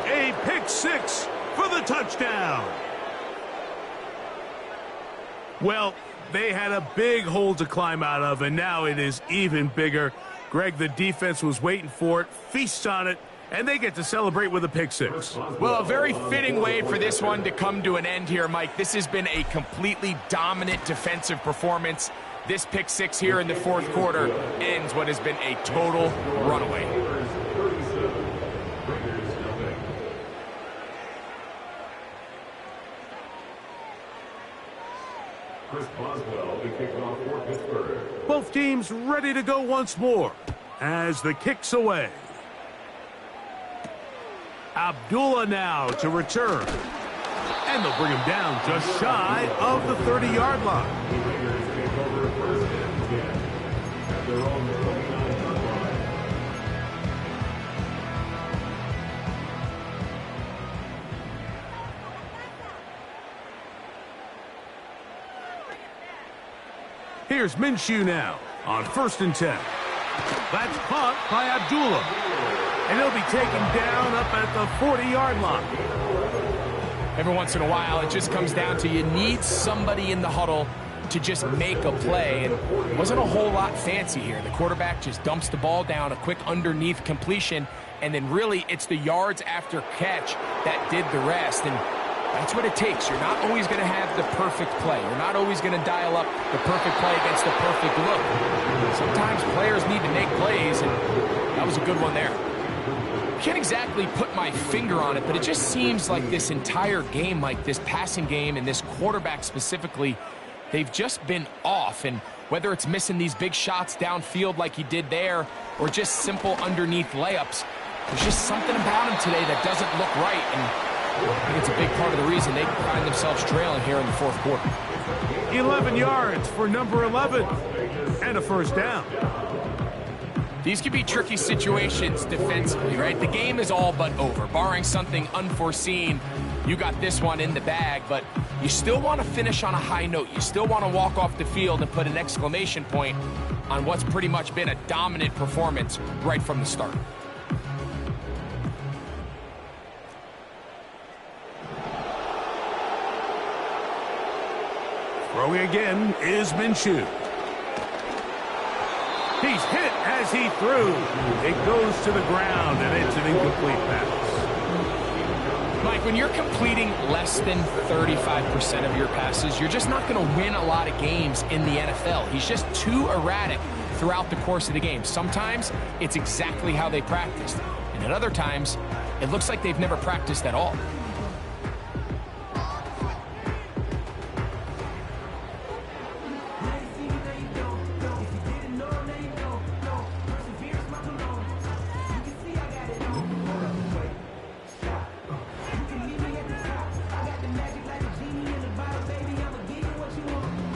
A pick 6 for the touchdown. Well, they had a big hole to climb out of, and now it is even bigger. Greg, the defense was waiting for it, feasts on it, and they get to celebrate with a pick 6. Well, a very fitting way for this one to come to an end here, Mike. This has been a completely dominant defensive performance. This pick 6 here in the 4th quarter ends what has been a total runaway. Chris Boswell to kick off for Pittsburgh. Both teams ready to go once more as the kick's away. Abdullah now to return. And they'll bring him down just shy of the 30-yard line. The Raiders take over 1st and 10 at their own 29-yard line. Here's Minshew now on 1st and 10. That's caught by Abdullah. And he'll be taken down up at the 40-yard line. Every once in a while, it just comes down to you need somebody in the huddle to just make a play. And it wasn't a whole lot fancy here. The quarterback just dumps the ball down, a quick underneath completion, and then really it's the yards after catch that did the rest. And that's what it takes. You're not always going to have the perfect play. You're not always going to dial up the perfect play against the perfect look. Sometimes players need to make plays, and that was a good one there. Can't exactly put my finger on it, but it just seems like this entire game, like this passing game and this quarterback specifically, they've just been off. And whether it's missing these big shots downfield like he did there or just simple underneath layups, there's just something about him today that doesn't look right. And I think it's a big part of the reason they find themselves trailing here in the 4th quarter. 11 yards for number 11 and a 1st down. These could be tricky situations defensively, right? The game is all but over. Barring something unforeseen, you got this one in the bag, but you still want to finish on a high note. You still want to walk off the field and put an exclamation point on what's pretty much been a dominant performance right from the start. Throwing again is Minshew. He's hit as he threw. It goes to the ground, and it's an incomplete pass. Mike, when you're completing less than 35% of your passes, you're just not going to win a lot of games in the NFL. He's just too erratic throughout the course of the game. Sometimes it's exactly how they practiced, and at other times, it looks like they've never practiced at all.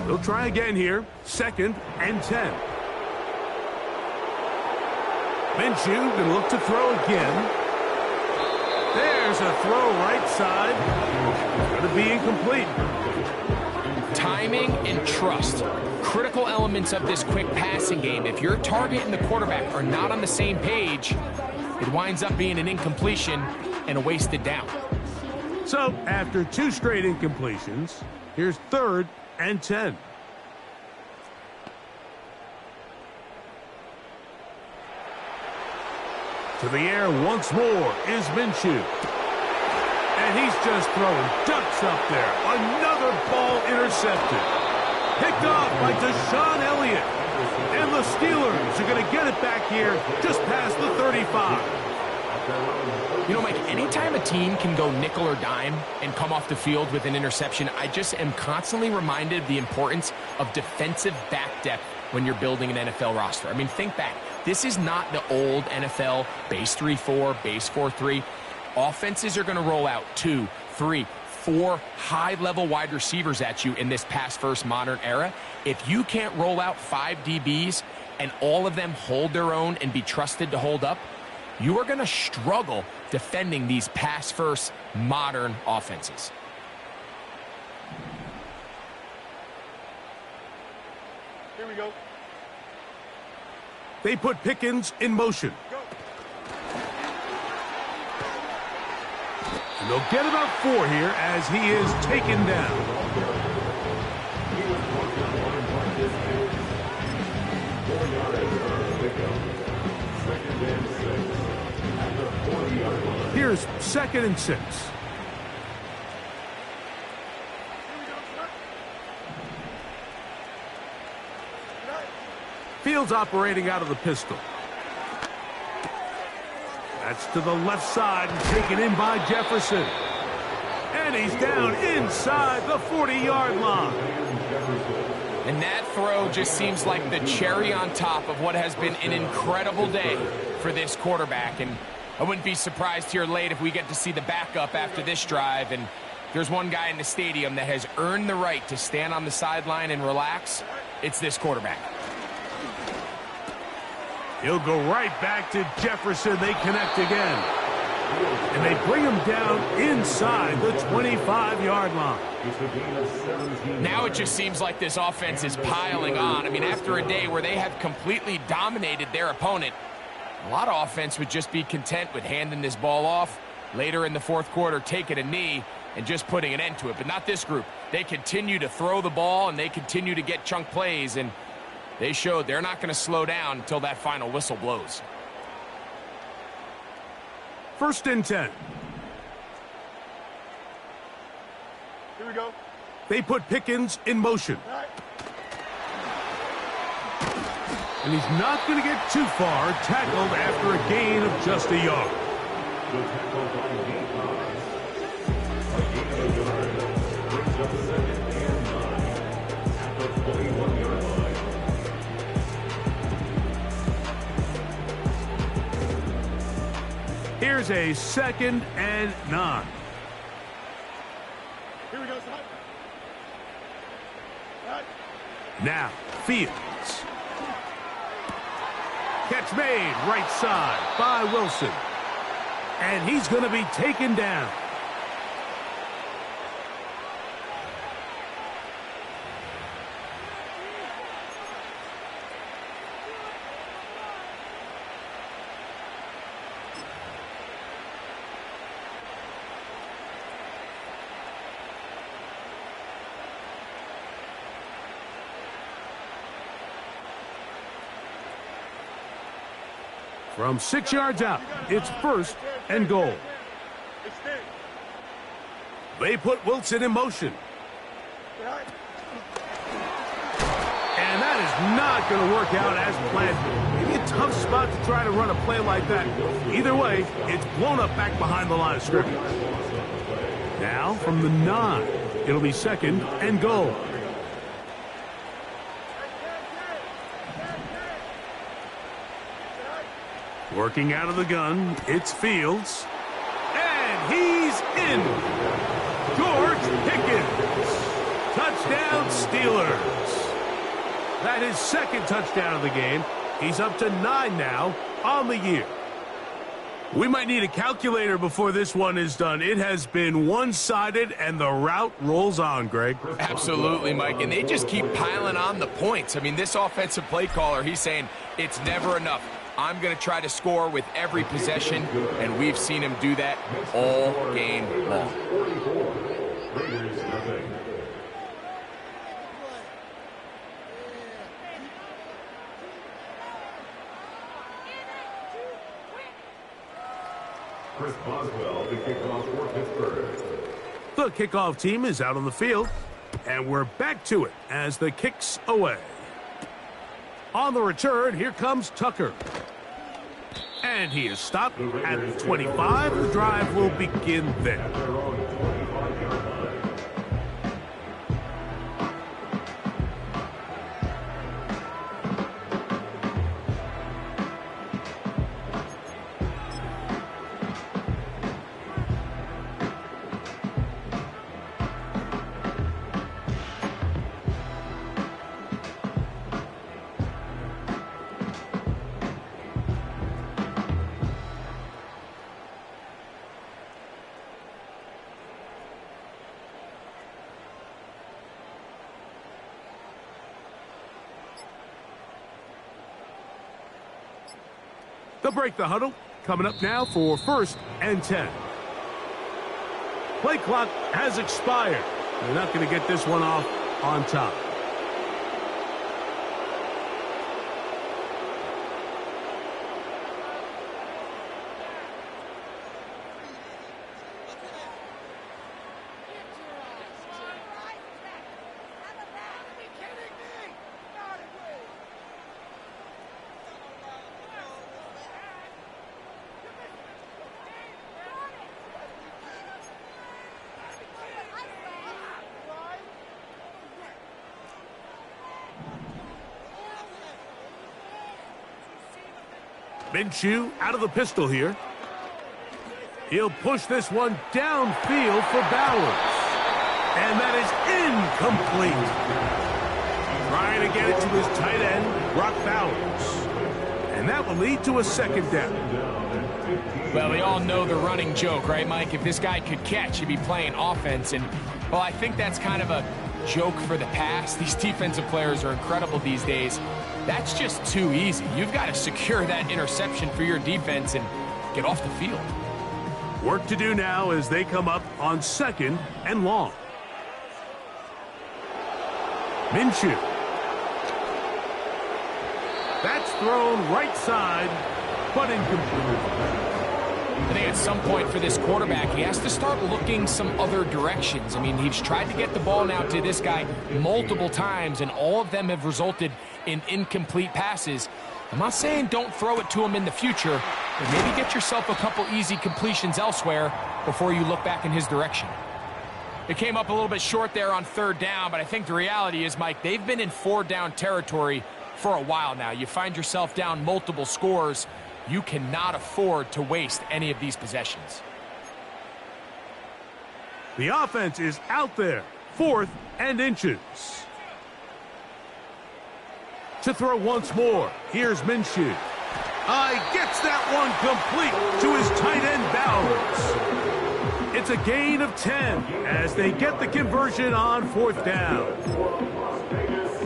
They'll try again here. 2nd and 10. Minshew going to look to throw again. There's a throw right side. Going to be incomplete. Timing and trust. Critical elements of this quick passing game. If your target and the quarterback are not on the same page, it winds up being an incompletion and a wasted down. So, after 2 straight incompletions, here's 3rd and 10. To the air once more is Minshew. And he's just throwing ducks up there. Another ball intercepted. Picked off by Deshaun Elliott. And the Steelers are going to get it back here just past the 35. You know, Mike, anytime a team can go nickel or dime and come off the field with an interception, I just am constantly reminded of the importance of defensive back depth when you're building an NFL roster. I mean, think back. This is not the old NFL base 3-4, base 4-3. Offenses are going to roll out 2, 3, 4 high-level wide receivers at you in this pass-first modern era. If you can't roll out 5 DBs and all of them hold their own and be trusted to hold up, you are going to struggle defending these pass-first modern offenses. Here we go. They put Pickens in motion. And they'll get about 4 here as he is taken down. Here's 2nd and 6. Fields operating out of the pistol. That's to the left side and taken in by Jefferson. And he's down inside the 40-yard line. And that throw just seems like the cherry on top of what has been an incredible day for this quarterback. And I wouldn't be surprised here late if we get to see the backup after this drive. And there's one guy in the stadium that has earned the right to stand on the sideline and relax. It's this quarterback. He'll go right back to Jefferson. They connect again. And they bring him down inside the 25-yard line. Now it just seems like this offense is piling on. I mean, after a day where they have completely dominated their opponent, a lot of offense would just be content with handing this ball off. Later in the 4th quarter, taking a knee and just putting an end to it. But not this group. They continue to throw the ball, and they continue to get chunk plays, and they showed they're not going to slow down until that final whistle blows. 1st and 10. Here we go. They put Pickens in motion. And he's not going to get too far, tackled after a gain of just a yard. The tackle by Gainwell. A gain of a yard. Brings up 2nd and 9 at the 41-yard line. Here's a 2nd and 9. Here we go, son. Right. Now, Fields. Catch made right side by Wilson. And he's going to be taken down. From 6 yards out, it's 1st and goal. They put Wilson in motion. And that is not going to work out as planned. Maybe a tough spot to try to run a play like that. Either way, it's blown up back behind the line of scrimmage. Now, from the 9, it'll be 2nd and goal. Working out of the gun, it's Fields. And he's in. George Pickens. Touchdown, Steelers. That is 2nd touchdown of the game. He's up to 9 now on the year. We might need a calculator before this one is done. It has been one-sided, and the route rolls on, Greg. Absolutely, Mike, and they just keep piling on the points. I mean, this offensive play caller, he's saying it's never enough. I'm going to try to score with every possession, and we've seen him do that all game long. 44. Raiders nothing. Chris Boswell to kick off for Pittsburgh. The kickoff team is out on the field, and we're back to it as the kick's away. On the return, here comes Tucker. And he is stopped at the 25. The drive will begin there. They'll break the huddle. Coming up now for 1st and 10. Play clock has expired. They're not going to get this one off on top. Minshew out of the pistol here. He'll push this one downfield for Bowers. And that is incomplete. Trying to get it to his tight end, Brock Bowers. And that will lead to a 2nd down. Well, we all know the running joke, right, Mike? If this guy could catch, he'd be playing offense. And, well, I think that's kind of a joke for the past. These defensive players are incredible these days. That's just too easy. You've got to secure that interception for your defense and get off the field. Work to do now as they come up on 2nd and long. Minshew. That's thrown right side, but incomplete. I think at some point for this quarterback, he has to start looking some other directions. I mean, he's tried to get the ball now to this guy multiple times, and all of them have resulted in incomplete passes. I'm not saying don't throw it to him in the future, but maybe get yourself a couple easy completions elsewhere before you look back in his direction. It came up a little bit short there on 3rd down, but I think the reality is, Mike, they've been in 4-down territory for a while now. You find yourself down multiple scores. You cannot afford to waste any of these possessions. The offense is out there. 4th and inches. To throw once more. Here's Minshew. Gets that one complete to his tight end Bowers. It's a gain of 10 as they get the conversion on 4th down.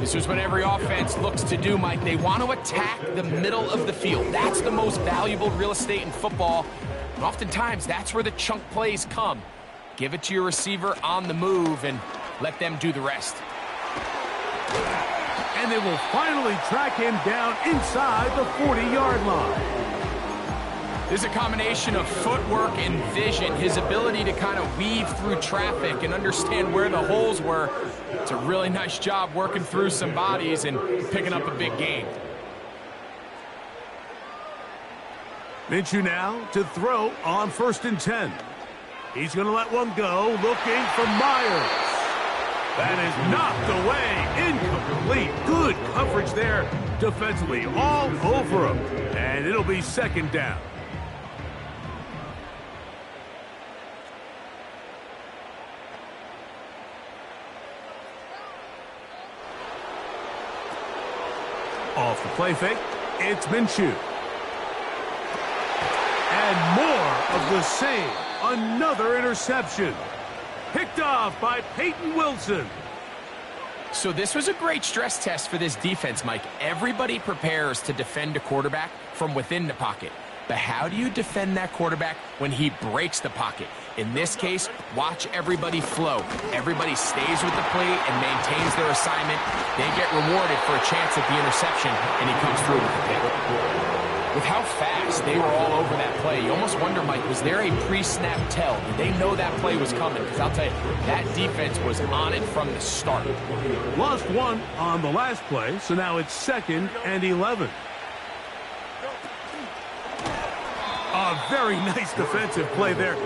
This is what every offense looks to do, Mike. They want to attack the middle of the field. That's the most valuable real estate in football. And oftentimes, that's where the chunk plays come. Give it to your receiver on the move and let them do the rest. And they will finally track him down inside the 40-yard line. There's a combination of footwork and vision, his ability to kind of weave through traffic and understand where the holes were. It's a really nice job working through some bodies and picking up a big gain. Minshew now to throw on 1st and 10. He's going to let one go, looking for Myers. That is knocked away, incomplete. Good coverage there defensively, all over him. And it'll be 2nd down. Off the play fake, it's Minshew. And more of the same. Another interception. Picked off by Peyton Wilson. So this was a great stress test for this defense, Mike. Everybody prepares to defend a quarterback from within the pocket. But how do you defend that quarterback when he breaks the pocket? In this case, watch everybody flow. Everybody stays with the play and maintains their assignment. They get rewarded for a chance at the interception, and he comes through with the pick. With how fast they were all over that play, you almost wonder, Mike, was there a pre-snap tell? Did they know that play was coming? Because I'll tell you, that defense was on it from the start. Lost one on the last play, so now it's 2nd and 11. A very nice defensive play there.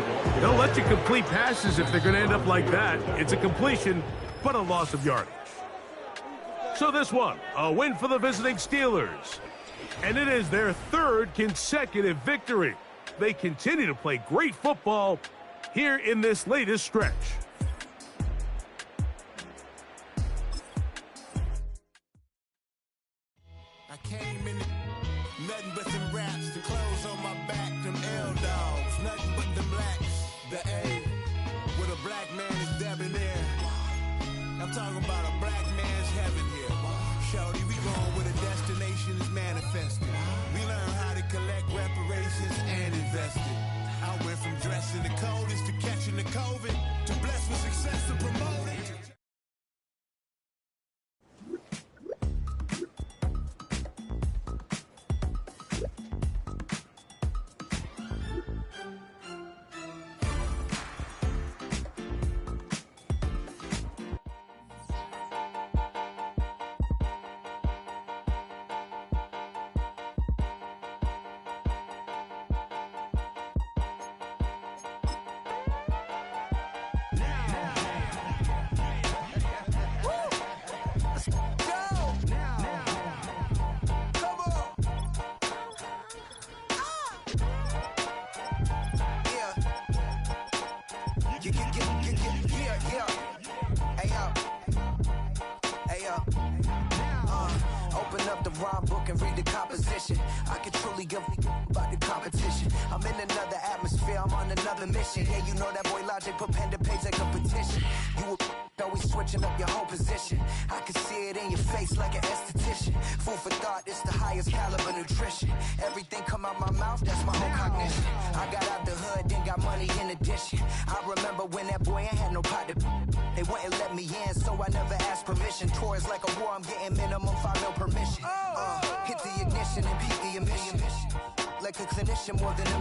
They'll let you complete passes if they're going to end up like that. It's a completion, but a loss of yardage. So this one, a win for the visiting Steelers. And it is their 3rd consecutive victory. They continue to play great football here in this latest stretch. I came in nothing but them raps, the clothes on my back, them L-dogs, nothing but them blacks, the A, with a black man is debonair. I'm talking about a black man's heaven here. Shorty, we going where the destination is manifested. We learn how to collect reparations and invest it. I went from dressing the coldest to catching the COVID to blessed with success and promoting. Open up the rhyme book and read the composition. I can truly give about the competition. I'm in another atmosphere, I'm on another mission. Yeah, you know that boy Logic put pen to page like a petition. You always switching up your whole position. I can see it in your face like an esthetician. Food for thought, it's the highest caliber nutrition. Everything come out my mouth, that's my own cognition. I got out the hood, then got money in addition. I remember when that boy ain't had no pot to. They wouldn't let me in, so I never asked permission. Tours like a war, I'm getting minimum 5 mil permission. Hit the ignition and beat the emission. Like a clinician more than a